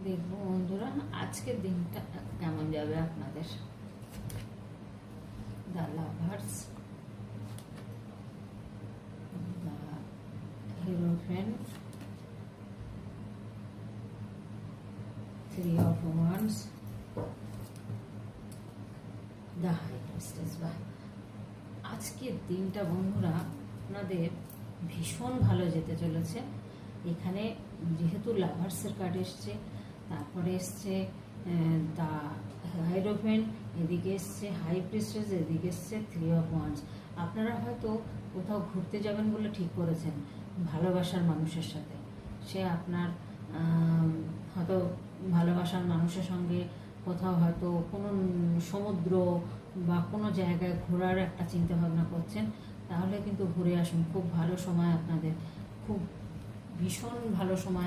দেখবো বন্ধুরা আজকের দিনটা কেমন যাবে আপনাদের। The lovers, the heroine, three of wands, the high priestess. আজকের দিনটা বন্ধুরা আপনাদের ভীষণ ভালো যেতে চলেছে। এখানে যেহেতু লাভার্সের কার্ড এসছে, তারপরে এসছে দ্য হাইরোফেন, এদিকে এসছে হাই প্রিস্টেস, এদিকে এসছে থ্রি অফ ওয়ান্স। আপনারা হয়তো কোথাও ঘুরতে যাবেন বলে ঠিক করেছেন ভালোবাসার মানুষের সাথে। সে আপনার হয়তো ভালোবাসার মানুষের সঙ্গে কোথাও হয়তো কোনো সমুদ্র বা কোনো জায়গায় ঘোরার একটা চিন্তা ভাবনা করছেন, তাহলে কিন্তু ঘুরে আসুন। খুব ভালো সময় আপনাদের, খুব ভীষণ ভালো সময়